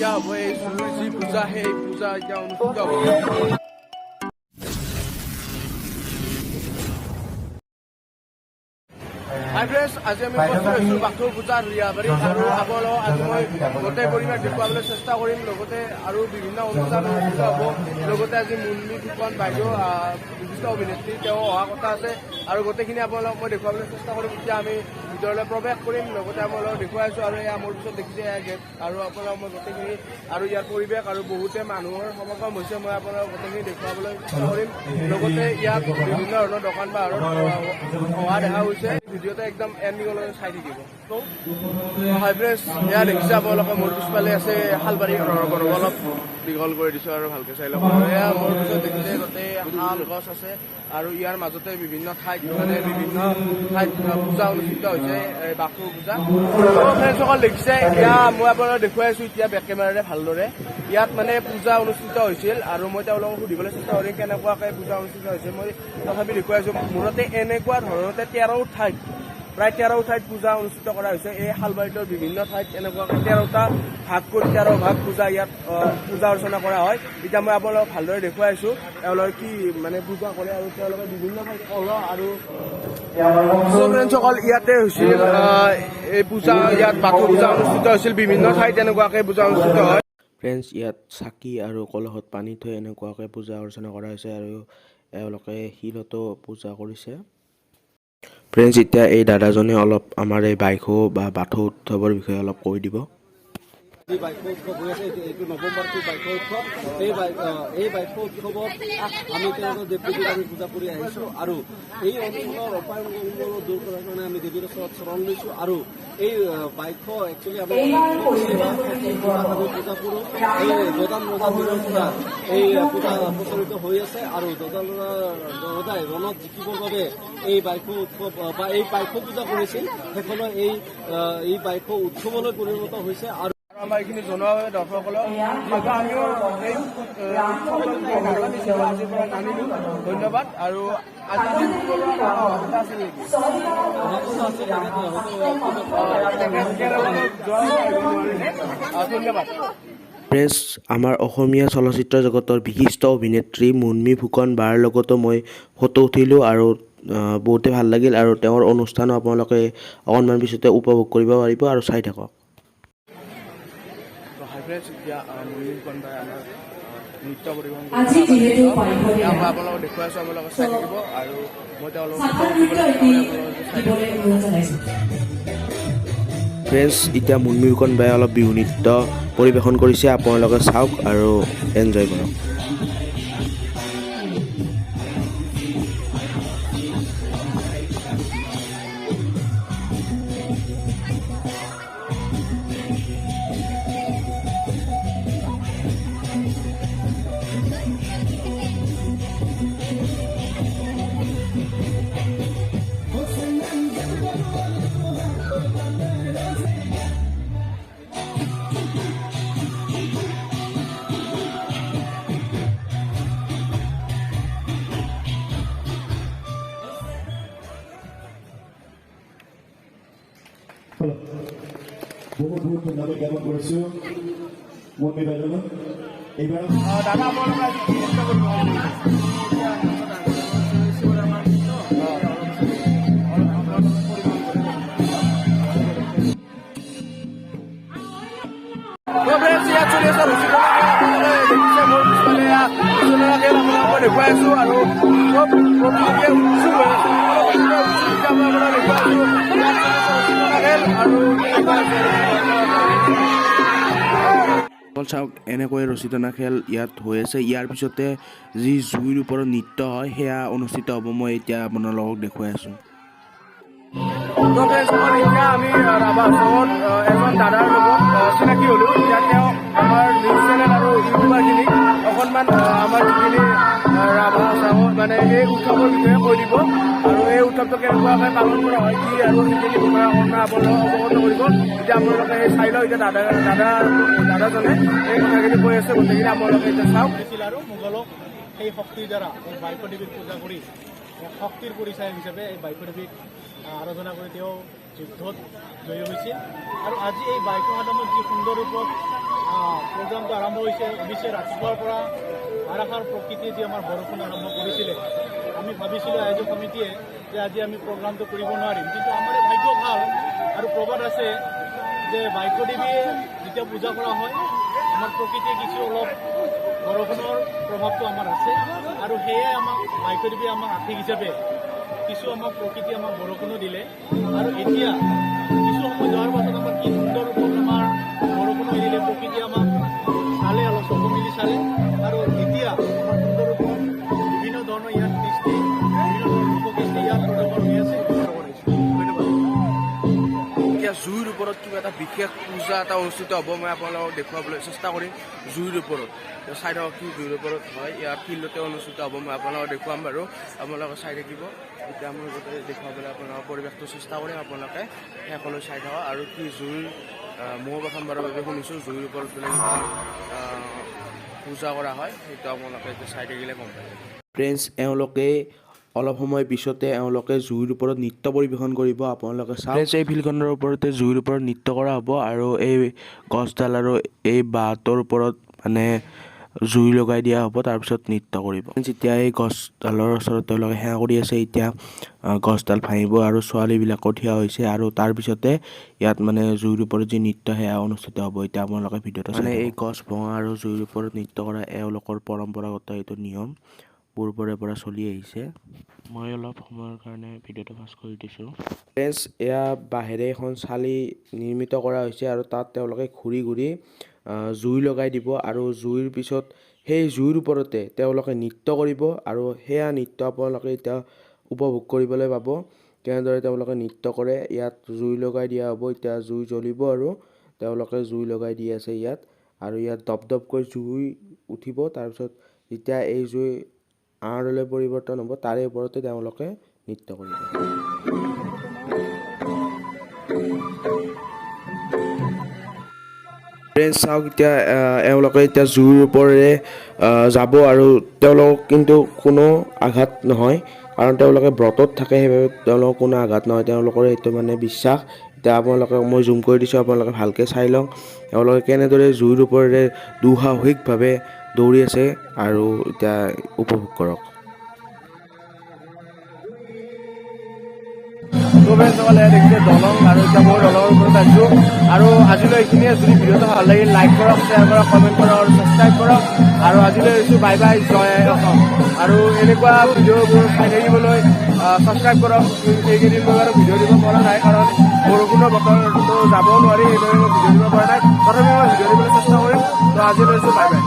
এতিয়া হ'ব এই যি পূজা সেই পূজা এতিয়া অনুষ্ঠিত হ'ব। হাই ফ্ৰেণ্ডছ, আজি আমি উপস্থিত হৈছোঁ বাথৌ পূজাৰ ৰিয়াবাৰীত আৰু আপোনালোকক আজি মই গোটেই পৰিৱেশ দেখুৱাবলৈ চেষ্টা কৰিম। লগতে আৰু বিভিন্ন অনুষ্ঠান অনুষ্ঠিত হ'ব। লগতে আজি মুনমী ফুকন বাইদেউ বিশিষ্ট অভিনেত্ৰী তেওঁ অহা কথা আছে আৰু গোটেইখিনি আপোনালোকক মই দেখুৱাবলৈ চেষ্টা কৰিম। এতিয়া আমি ভিতৰলৈ প্ৰৱেশ কৰিম। লগতে আপোনালোকক দেখুৱাই আছোঁ আৰু এয়া মোৰ পিছত দেখিছে এয়া গেট আৰু আপোনালোকক মই গোটেইখিনি আৰু ইয়াৰ পৰিৱেশ আৰু বহুতে মানুহৰ সমাগম হৈছে মই আপোনালোকক গোটেইখিনি দেখুৱাবলৈ চেষ্টা কৰিম। লগতে ইয়াত বিভিন্ন ধৰণৰ দোকান পাহাৰত অহা দেখা হৈছে। ভিডিঅ'তে একদম এণ্ডিঙলৈ চাই থাকিব। হাই ফ্ৰেণ্ডছ, এয়া দেখিছে আপোনালোকে মোৰ পিছফালে আছে শালবাৰী ঘৰৰ অলপ দীঘল কৰি দিছোঁ আৰু ভালকৈ চাই লওক। এয়া মোৰ পিছত দেখিছে গোটেই শাল গছ আছে আৰু ইয়াৰ মাজতে বিভিন্ন ঠাইত পূজা অনুষ্ঠিত হৈছে, বাথৌ পূজা। ফ্ৰেণ্ডসকল দেখিছে, এয়া মই আপোনালোকক দেখুৱাই আছোঁ এতিয়া বেক কেমেৰাৰে ভালদৰে। ইয়াত মানে পূজা অনুষ্ঠিত হৈছিল আৰু মই তেওঁলোকক সুধিবলৈ চেষ্টা কৰিম কেনেকুৱাকৈ পূজা অনুষ্ঠিত হৈছে। মই তথাপি দেখুৱাই আছোঁ মূৰতে এনেকুৱা ধৰণতে 13 ঠাইত প্ৰায় 13 ঠাইত পূজা অনুষ্ঠিত কৰা হৈছে। এই শালবাৰীটোৰ বিভিন্ন ঠাইত এনেকুৱাকৈ 13টা ভাগ কৰি 13 ভাগ পূজা ইয়াত পূজা অৰ্চনা কৰা হয়। এতিয়া মই আপোনালোকক ভালদৰে দেখুৱাই আছোঁ তেওঁলোকে কি মানে পূজা কৰে আৰু তেওঁলোকে বিভিন্ন ঠাইত কলহ আৰু ফ্ৰেণ্ডসকল ইয়াতে হৈছিল এই পূজা, ইয়াত বাথৌ পূজা অনুষ্ঠিত হৈছিল। বিভিন্ন ঠাইত এনেকুৱাকৈ পূজা অনুষ্ঠিত হয়। ফ্ৰেণ্ডছ, ইয়াত চাকি আৰু কলহত পানী থৈ এনেকুৱাকৈ পূজা অৰ্চনা কৰা হৈছে আৰু এওঁলোকে শিলতো পূজা কৰিছে। ফ্ৰেণ্ডছ, এতিয়া এই দাদাজনে অলপ আমাৰ এই বাইখো বা বাথৌ উৎসৱৰ বিষয়ে অলপ কৈ দিব। বাইকো উৎসৱ হৈ আছে, এইটো নৱেম্বৰটো বাইকো উৎসৱ। এই বাইকো উৎসৱত আমি তেওঁলোকৰ দেৱ দেৱীক আমি পূজা কৰি আহিছোঁ আৰু এই অঞ্চলৰ অপায় মংগল দূৰ কৰাৰ কাৰণে আমি দেৱীৰ ওচৰত চৰণ লৈছোঁ আৰু এই বাইকো একচুৱেলি আমি পূজা কৰোঁ। এই জদান ৰজাৰ দিনৰ পৰা এই পূজা প্ৰচলিত হৈ আছে আৰু জদান ৰজাই ৰণত জিকিবৰ বাবে এই বাইকো উৎসৱ বা এই বাইকো পূজা কৰিছিল। সেইখনৰ এই বাইকো উৎসৱলৈ পৰিণত হৈছে আৰু আমাৰ এইখিনি জনোৱা হয় দৰ্শকসকলক। যিহেতু আমিও এই আজিৰ পৰা নানিলোঁ। ধন্যবাদ। আৰু আজি আছে নেকি? ধন্যবাদ। ফ্ৰেণ্ডছ, আমাৰ অসমীয়া চলচ্চিত্ৰ জগতৰ বিশিষ্ট অভিনেত্ৰী মুনমী ফুকন বাৰ লগতো মই ফটো উঠিলোঁ আৰু বহুতে ভাল লাগিল আৰু তেওঁৰ অনুষ্ঠানো আপোনালোকে অকণমান পিছতে উপভোগ কৰিব পাৰিব আৰু চাই থাকক। এতিয়া মুনমী ফুকন বাই আমাৰ নৃত্য পৰিৱেশন মই আপোনালোকক দেখুৱাই আছোঁ, আপোনালোকে চাই থাকিব আৰু মই তেওঁলোকক ফ্ৰেণ্ডছ, এতিয়া মুনমী ফুকন বাই অলপ বিহু নৃত্য পৰিৱেশন কৰিছে, আপোনালোকে চাওক আৰু এনজয় কৰক। বহুত বহুত ধন্যবাদ জ্ঞাপন কৰিছোঁ মুনমী বাইদেউলৈ। এইবাৰ দাদা আপোনালোকে আজি কি নৃত্য কৰিব? দেখুৱাই আছোঁ আৰু চাওক, এনেকৈ ৰচিতনা খেল ইয়াত হৈ আছে। ইয়াৰ পিছতে যি জুইৰ ওপৰত নৃত্য হয় সেয়া অনুষ্ঠিত হ'ব। মই এতিয়া আপোনালোকক দেখুৱাই আছোঁ। এতিয়া আমি ৰাভা চহৰত এজন দাদাৰ লগত চিনাকি হ'লোঁ। এতিয়া তেওঁ আমাৰ নিউজ চেনেল আৰু ইউটিউবাৰখিনিক অকণমান আমাৰ যিখিনি ৰাভা চহৰত মানে এই উৎসৱৰ বিষয়ে কৈ দিব আৰু এই উৎসৱটো কেনেকুৱাকৈ পালন কৰা হয় কি আৰু সেইখিনি বিষয়ে আপোনালোকক অৱগত কৰিব। এতিয়া আপোনালোকে সেই চাই লওক। এতিয়া দাদাজনে এই কথাখিনি কৈ আছে, গোটেইখিনি আপোনালোকে এতিয়া চাওক। আৰু মোগলক সেই শক্তিৰ দ্বাৰা এই বাইকো দেৱীক পূজা কৰি শক্তিৰ পৰিচয় হিচাপে এই বাইকো দেৱীক আৰাধনা কৰি তেওঁ যুদ্ধত জয়ী হৈছিল আৰু আজি এই বাইকো সাধাৰণত যি সুন্দৰ ৰূপত প্ৰগ্ৰামটো আৰম্ভ হৈছে অৱশ্যে ৰাতিপুৱাৰ পৰা ধাৰাসাৰ প্ৰকৃতিয়ে যি আমাৰ বৰষুণ আৰম্ভ কৰিছিলে আমি ভাবিছিলোঁ আয়োজক সমিতিয়ে যে আজি আমি প্ৰগ্ৰামটো কৰিব নোৱাৰিম, কিন্তু আমাৰ এই ভাগ্য ভাল আৰু প্ৰবাদ আছে যে বাইকো দেৱীয়ে যেতিয়া পূজা কৰা হয় আমাৰ প্ৰকৃতিয়ে কিছু অলপ বৰষুণৰ প্ৰভাৱটো আমাৰ আছে আৰু সেয়াই আমাক বাইকো দেৱীয়ে আমাক আৰ্থিক হিচাপে কিছু আমাক প্ৰকৃতি আমাক বৰষুণো দিলে আৰু এতিয়া কিছু সময় যোৱাৰ পাছত আমাৰ কি সুন্দৰ ৰূপত আমাৰ বৰষুণো দিলে, প্ৰকৃতি আমাক চালে অলপ চকু মিলি চালে আৰু এতিয়া আমাৰ সুন্দৰ ৰূপত বিভিন্ন ধৰণৰ ইয়াত কৃষ্টি বিভিন্ন ধৰণৰ লোককৃষ্টি ইয়াত প্ৰদৰ্শন হৈ আছে। ধন্যবাদ। এতিয়া জুইৰ ওপৰত কিবা এটা বিশেষ পূজা এটা অনুষ্ঠিত হ'ব, মই আপোনালোকক দেখুৱাবলৈ চেষ্টা কৰিম। জুইৰ ওপৰত চাই থাকক কি জুইৰ ওপৰত হয়, ইয়াত ফিল্ডতে অনুষ্ঠিত হ'ব, মই আপোনালোকক দেখুৱাম বাৰু, আপোনালোকে চাই থাকিব। এতিয়া মই গোটেই দেখুৱাবলৈ আপোনালোকৰ পৰিৱেশটো চেষ্টা কৰিম, আপোনালোকে শেষলৈ চাই থাকক। আৰু কি জুইৰ ম'হ প্ৰথমবাৰৰ বাবে শুনিছোঁ জুইৰ ওপৰত বোলে পূজা কৰা হয়, সেইটো আপোনালোকে এতিয়া চাই থাকিলে গম পায়। ফ্ৰেণ্ডছ, এওঁলোকে অলপ সময় পিছতে এওঁলোকে জুইৰ ওপৰত নৃত্য পৰিৱেশন কৰিব, আপোনালোকে চাওক। ফ্ৰেণ্ডছ, এই ফিল্ডখনৰ ওপৰতে জুইৰ ওপৰত নৃত্য কৰা হ'ব আৰু এই গছডাল আৰু এই বাঁহটোৰ ওপৰত মানে জুই লগাই দিয়া হ'ব, তাৰপিছত নৃত্য কৰিব। যেতিয়া এই গছডালৰ ওচৰত তেওঁলোকে সেৱা কৰি আছে, এতিয়া গছডাল ভাঙিব আৰু ছোৱালীবিলাকো থিয় হৈছে আৰু তাৰপিছতে ইয়াত মানে জুইৰ ওপৰত যি নৃত্য সেয়া অনুষ্ঠিত হ'ব। এতিয়া আপোনালোকে ভিডিঅ'টো মানে এই গছ ভঙা আৰু জুইৰ ওপৰত নৃত্য কৰা এওঁলোকৰ পৰম্পৰাগত এইটো নিয়ম পূৰ্বৰে পৰা চলি আহিছে। মই অলপ সময়ৰ কাৰণে ভিডিঅ'টো পাছ কৰি দিছোঁ। ফ্ৰেণ্ডছ, এয়া বাঁহেৰে এখন চালি নিৰ্মিত কৰা হৈছে আৰু তাত তেওঁলোকে ঘূৰি ঘূৰি জুই লগাই দিব আৰু জুইৰ পিছত সেই জুইৰ ওপৰতে তেওঁলোকে নৃত্য কৰিব আৰু সেয়া নৃত্য আপোনালোকে এতিয়া উপভোগ কৰিবলৈ পাব, কেনেদৰে তেওঁলোকে নৃত্য কৰে। ইয়াত জুই লগাই দিয়া হ'ব, এতিয়া জুই জ্বলিব আৰু তেওঁলোকে জুই লগাই দি আছে ইয়াত, আৰু ইয়াত দপদপকৈ জুই উঠিব। তাৰপিছত যেতিয়া এই জুই আঁৰলৈ পৰিৱৰ্তন হ'ব, তাৰে ওপৰতে তেওঁলোকে নৃত্য কৰিব। ফ্ৰেণ্ডছ, চাওক এতিয়া এওঁলোকে এতিয়া জুইৰ ওপৰেৰে যাব আৰু তেওঁলোকক কিন্তু কোনো আঘাত নহয়, কাৰণ তেওঁলোকে ব্ৰতত থাকে, সেইবাবে তেওঁলোকৰ কোনো আঘাত নহয়, তেওঁলোকৰ এইটো মানে বিশ্বাস। এতিয়া আপোনালোকে মই জুম কৰি দিছোঁ, আপোনালোকে ভালকৈ চাই লওক এওঁলোকে কেনেদৰে জুইৰ ওপৰেৰে দুঃসাহসিকভাৱে দৌৰি আছে আৰু এতিয়া উপভোগ কৰক। সকলে দেখিছে দলং, আৰু এতিয়া মই দলঙৰ ওপৰত আহিছোঁ। আৰু আজিলৈ এইখিনিয়ে। যদি ভিডিঅ'টো ভাল লাগিল লাইক কৰক, শ্বেয়াৰ কৰক, কমেণ্ট কৰক আৰু ছাবস্ক্ৰাইব কৰক। আৰু আজিলৈ আহিছোঁ, বাই বাই, জয় অসম। আৰু এনেকুৱা ভিডিঅ'বোৰ চাই থাকিবলৈ ছাবস্ক্ৰাইব কৰক। এইকেইদিন মই আৰু ভিডিঅ' দিব পৰা নাই, কাৰণ বৰষুণৰ বতৰটো যাব নোৱাৰি, সেইদৰে মই ভিডিঅ' দিব পৰা নাই, তথাপি মই ভিডিঅ' দিবলৈ চেষ্টা কৰিম। তো আজিলৈ আহিছোঁ, বাই বাই।